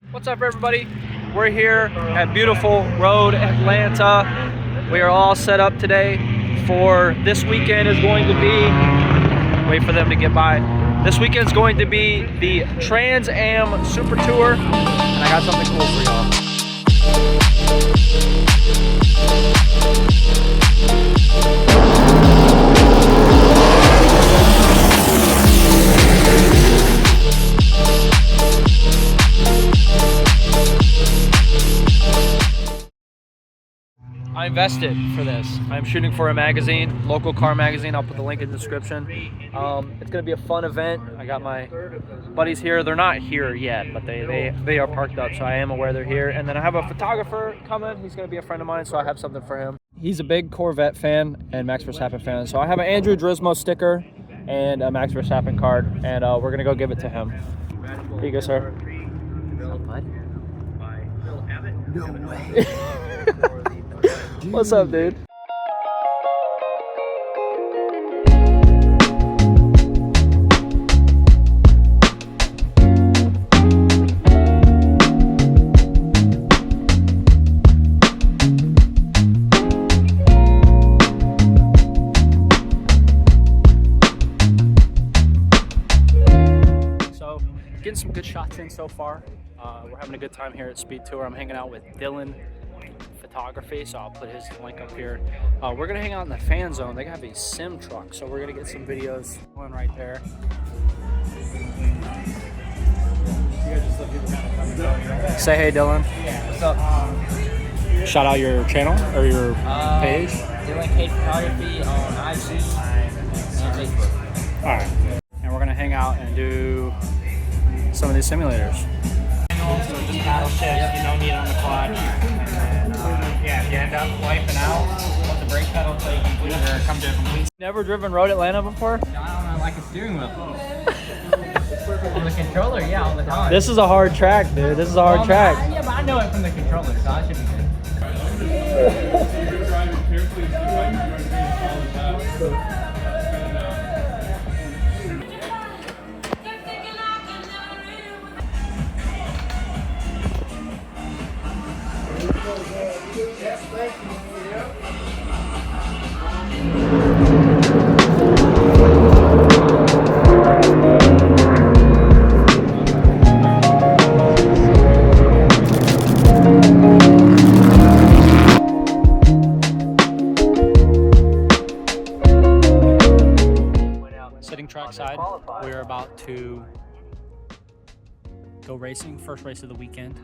What's up, everybody? We're here at beautiful Road Atlanta. We are all set up today for this weekend is going to be, wait for them to get by. This weekend is going to be the Trans Am Super Tour, and I got something cool for y'all. I invested for this. I'm shooting for a magazine, local car magazine. I'll put the link in the description. It's gonna be a fun event. I got my buddies here. They're not here yet, but they are parked up, so I am aware they're here. And then I have a photographer coming. He's gonna be a friend of mine, so I have something for him. He's a big Corvette fan and Max Verstappen fan, so I have an Andrew Drismo sticker and a Max Verstappen card, and we're gonna go give it to him. Here you go, sir. No way. What's up, dude? So, getting some good shots in so far. We're having a good time here at Speed Tour. I'm hanging out with Dylan Photography, so I'll put his link up here. We're gonna hang out in the fan zone. They have a sim truck, so we're gonna get some videos going right there. Say hey, Dylan. What's up? Shout out your channel or your page. Dylan K Photography on IG and Facebook. All right, and we're gonna hang out and do some of these simulators. So just paddle shifts, you don't need on the quad. And then, yeah, if you end up wiping out, let the brake pedal till you complete or come to a complete. Never driven Road Atlanta before? No, I don't know, like a steering wheel. On the controller, yeah, all the time. This is a hard track, dude. This is a hard track. Yeah, but I know it from the controller, so I should be good. Sitting trackside, we're about to go racing. First race of the weekend,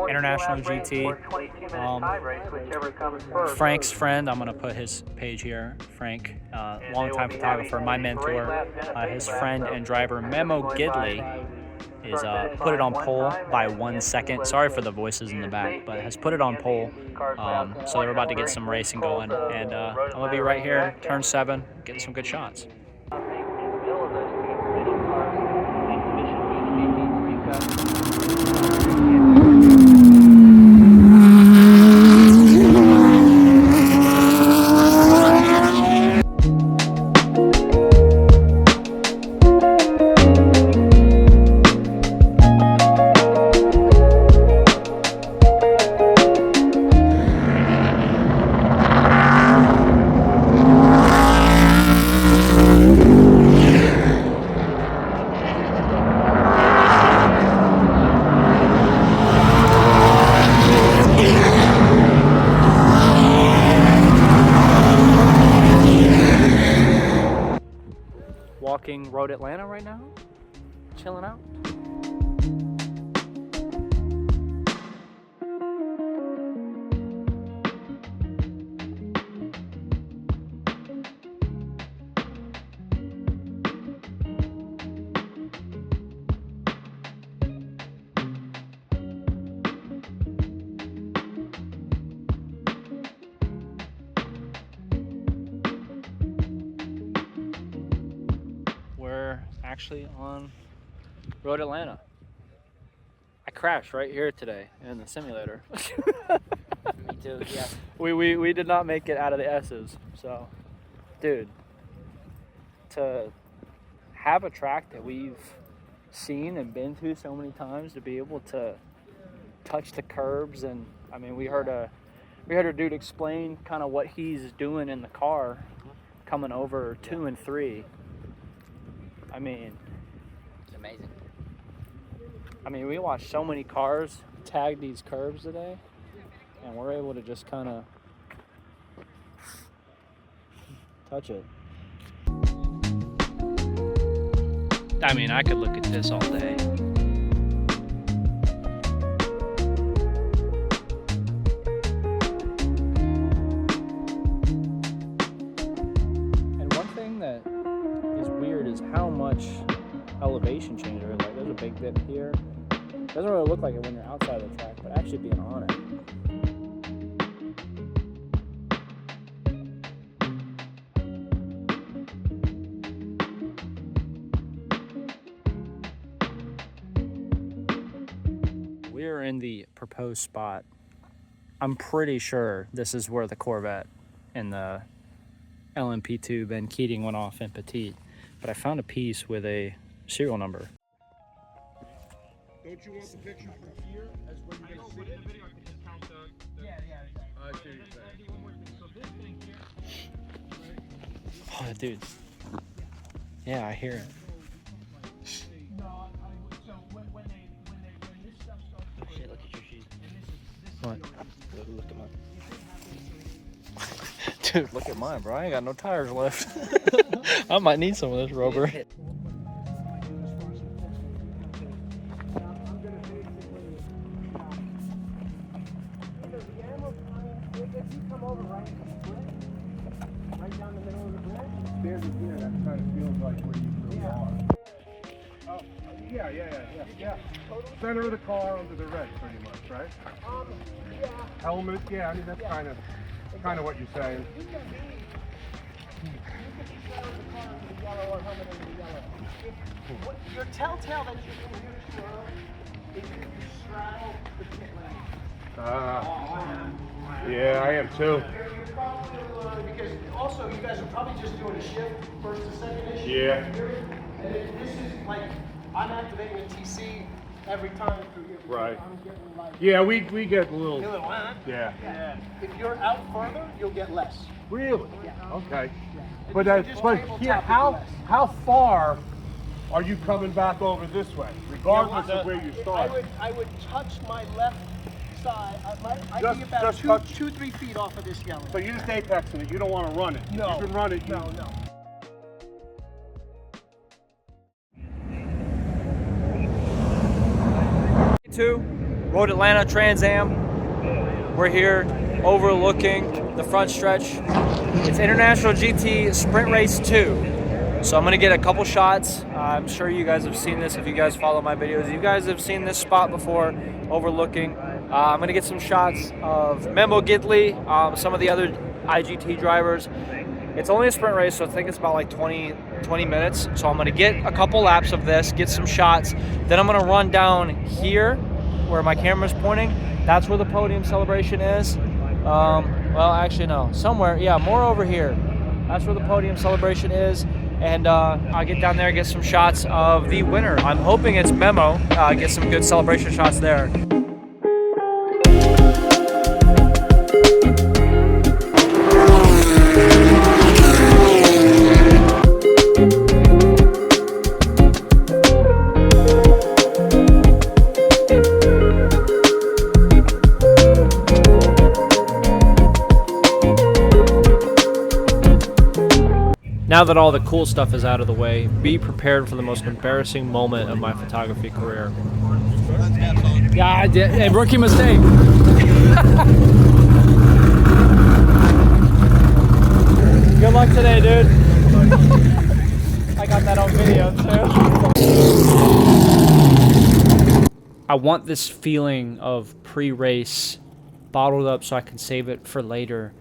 International GT. Frank's friend, I'm gonna put his page here. Frank, longtime photographer, my mentor. His friend and driver Memo Gidley is put it on pole by 1 second. Sorry for the voices in the back, but has put it on pole. So they're about to get some racing going, and I'm gonna be right here, turn 7, getting some good shots. Walking Road Atlanta right now, chilling out. Actually on Road Atlanta. I crashed right here today in the simulator. Me too, yeah. We did not make it out of the S's. So, dude, to have a track that we've seen and been through so many times, to be able to touch the curbs, and I mean, we heard a dude explain kind of what he's doing in the car coming over 2 and 3. I mean, It's amazing. we watched so many cars tag these curbs today, and we're able to just kind of touch it. I mean, I could look at this all day. And one thing that is weird is how much elevation change there is. Like, there's a big dip here. It doesn't really look like it when you're outside of the track, but actually being on it. We're in the proposed spot. I'm pretty sure this is where the Corvette and the LMP2 Ben Keating went off in Petite, but I found a piece with a serial number. Don't you want the picture from here as when you're going to see it? I can just count the... Yeah, exactly. I see what you're saying. Oh, dude. Yeah, I hear it. Oh shit, look at your shoes. What? Look at mine. Dude, look at mine, bro. I ain't got no tires left. I might need some of this rubber. Yeah. Center of the car under the red, pretty much, right? Yeah. Helmet, yeah. I mean, that's kind of what you're saying. Your telltale that you're doing here too early is if you straddle the pit lane. Yeah, I am too. Because also you guys are probably just doing a shift, first to second issue. Yeah. And this is like, I'm activating a TC every time through here. Right. I'm getting like, Yeah, we get a little. yeah. Yeah. If you're out further, you'll get less. Really? Yeah. Okay. Yeah. But Just but tabletop here, it less. how far are you coming back over this way, regardless of where you start? I would touch my left side. I'd Just- be about just touch- 2-3 feet off of this yellow. So you're just apexing it. You don't want to run it. No. You can run it. No. Road Atlanta Trans Am. We're here overlooking the front stretch. It's International GT Sprint Race 2. So I'm gonna get a couple shots. I'm sure you guys have seen this if you guys follow my videos. You guys have seen this spot before, overlooking. I'm gonna get some shots of Memo Gidley, some of the other IGT drivers. It's only a sprint race, so I think it's about like 20 minutes. So I'm gonna get a couple laps of this, get some shots. Then I'm gonna run down here where my camera's pointing. That's where the podium celebration is. Well, actually no, somewhere, yeah, more over here. That's where the podium celebration is. And I'll get down there and get some shots of the winner. I'm hoping it's Memo, get some good celebration shots there. Now that all the cool stuff is out of the way, be prepared for the most embarrassing moment of my photography career. Yeah, I did. Hey, rookie mistake. Good luck today, dude. I got that on video, too. I want this feeling of pre-race bottled up so I can save it for later.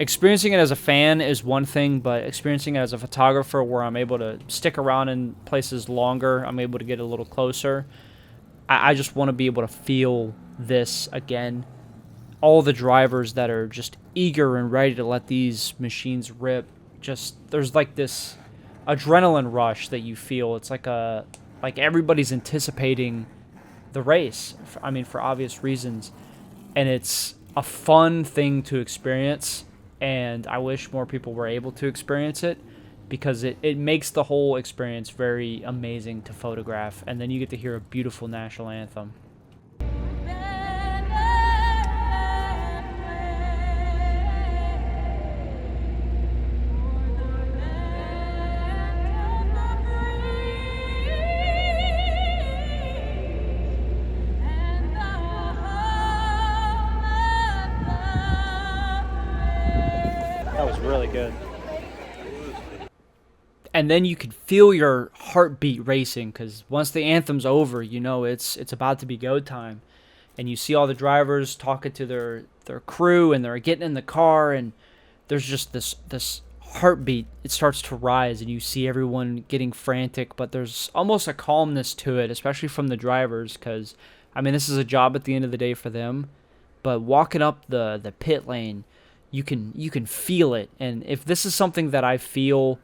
Experiencing it as a fan is one thing, but experiencing it as a photographer where I'm able to stick around in places longer, I'm able to get a little closer. I just want to be able to feel this again. All the drivers that are just eager and ready to let these machines rip. Just, there's like this adrenaline rush that you feel. It's like everybody's anticipating the race. I mean, for obvious reasons. And it's a fun thing to experience, and I wish more people were able to experience it, because it makes the whole experience very amazing to photograph, and then you get to hear a beautiful national anthem. That was really good. And then you can feel your heartbeat racing, because once the anthem's over, you know it's about to be go time. And you see all the drivers talking to their crew, and they're getting in the car, and there's just this heartbeat. It starts to rise, and you see everyone getting frantic, but there's almost a calmness to it, especially from the drivers, because, I mean, this is a job at the end of the day for them. But walking up the pit lane, you can feel it. And if this is something that I feel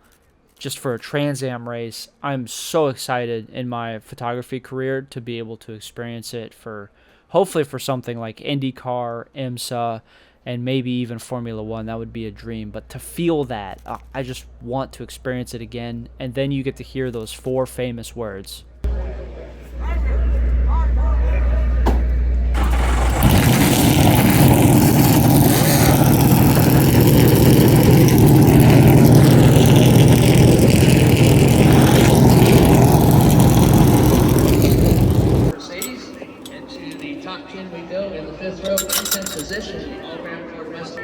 just for a Trans Am race, I'm so excited in my photography career to be able to experience it for, hopefully for something like IndyCar, IMSA, and maybe even Formula One. That would be a dream. But to feel that, I just want to experience it again. And then you get to hear those 4 famous words. Position, all around for rest.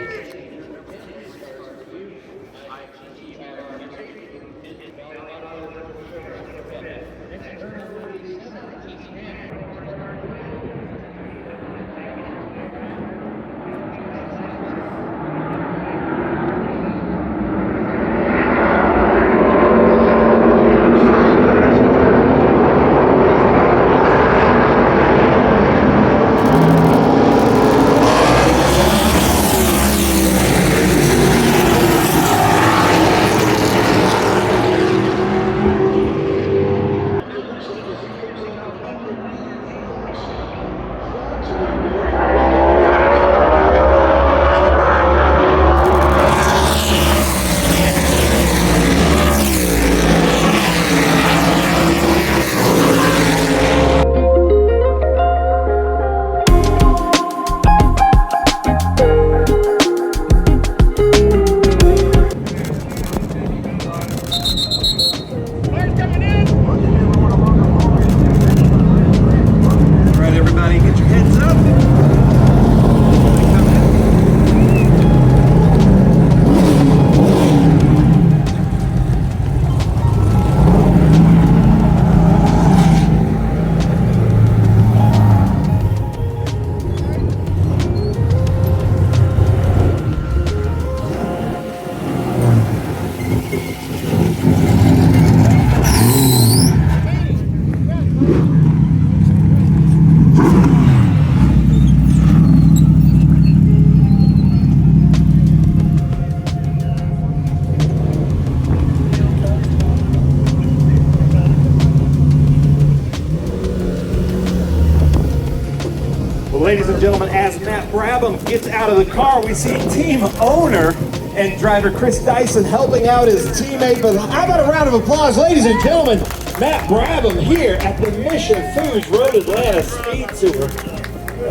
Ladies and gentlemen, as Matt Brabham gets out of the car, we see team owner and driver Chris Dyson helping out his teammate. But how about a round of applause, ladies and gentlemen? Matt Brabham here at the Mission Foods Road Atlanta Speed Tour.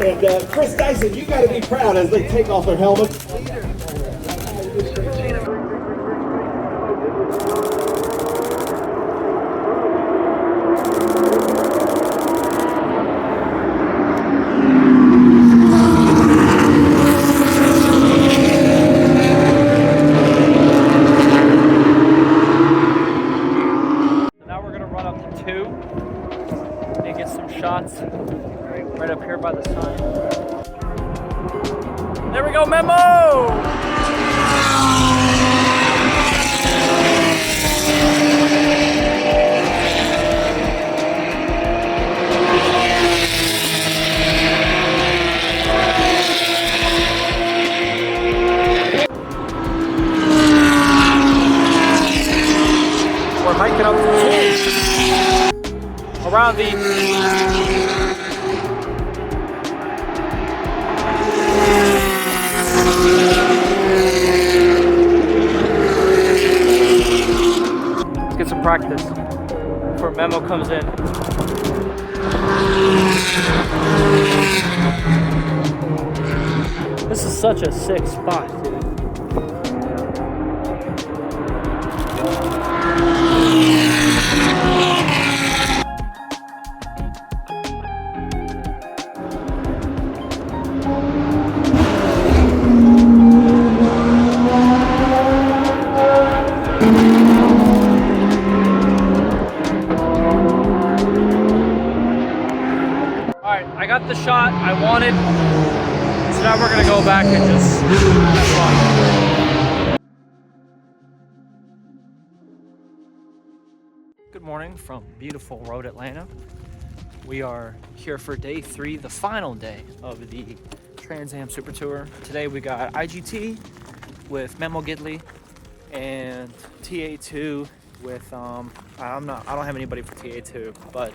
And Chris Dyson, you got to be proud as they take off their helmets. Shots right up here by the sun. There we go, Memo! We're hiking up to around the practice before Memo comes in. This is such a sick spot, dude. Alright, I got the shot I wanted, so now we're gonna go back and just have fun. Good morning from beautiful Road Atlanta. We are here for day 3, the final day of the Trans Am Super Tour. Today we got IGT with Memo Gidley and TA2 with I don't have anybody for TA2, but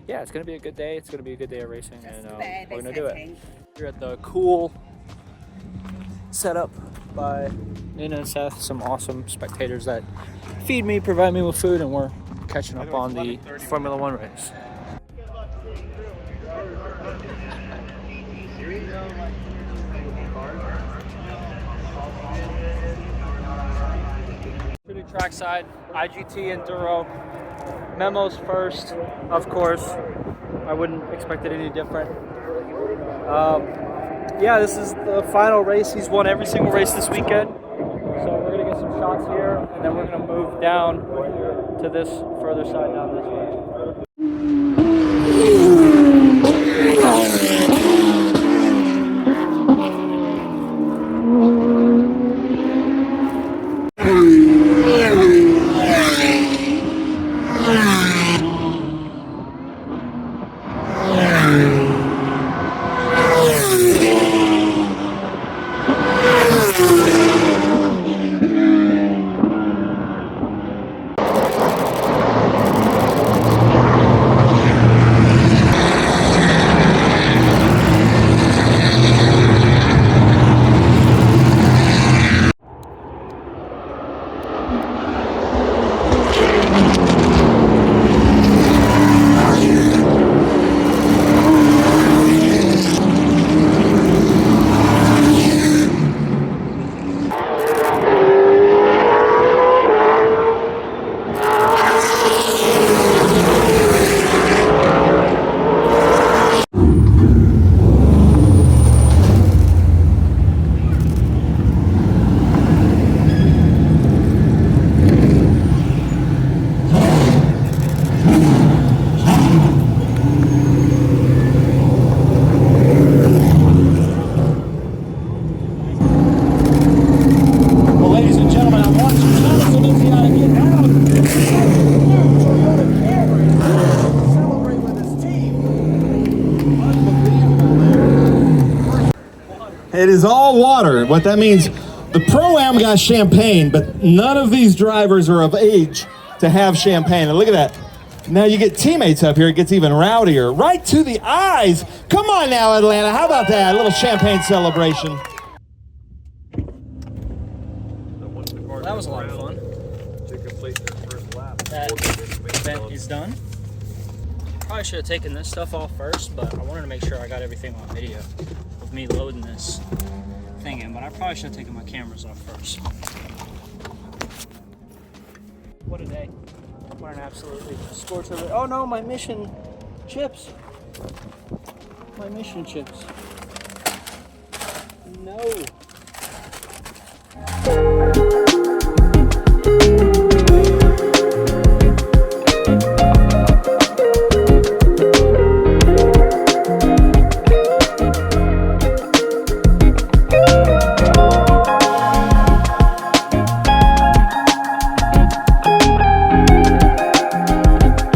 yeah, it's gonna be a good day. It's gonna be a good day of racing, and we're gonna do it. We're at the cool setup by Nina and Seth, some awesome spectators that feed me, provide me with food, and we're catching up on the Formula One race. Shooting trackside, IGT Enduro. Memo's first, of course. I wouldn't expect it any different. Yeah, this is the final race. He's won every single race this weekend. So we're gonna get some shots here, and then we're gonna move down to this further side down this way. It is all water. What that means, the Pro-Am got champagne, but none of these drivers are of age to have champagne. And look at that. Now you get teammates up here, it gets even rowdier. Right to the eyes. Come on now, Atlanta. How about that? A little champagne celebration. That was a lot of fun. That event is done. Probably should have taken this stuff off first, but I wanted to make sure I got everything on video of me loading this thing in, but I probably should have taken my cameras off first. What a day. What an absolutely scorched over. Oh no, my mission chips. My mission chips. No.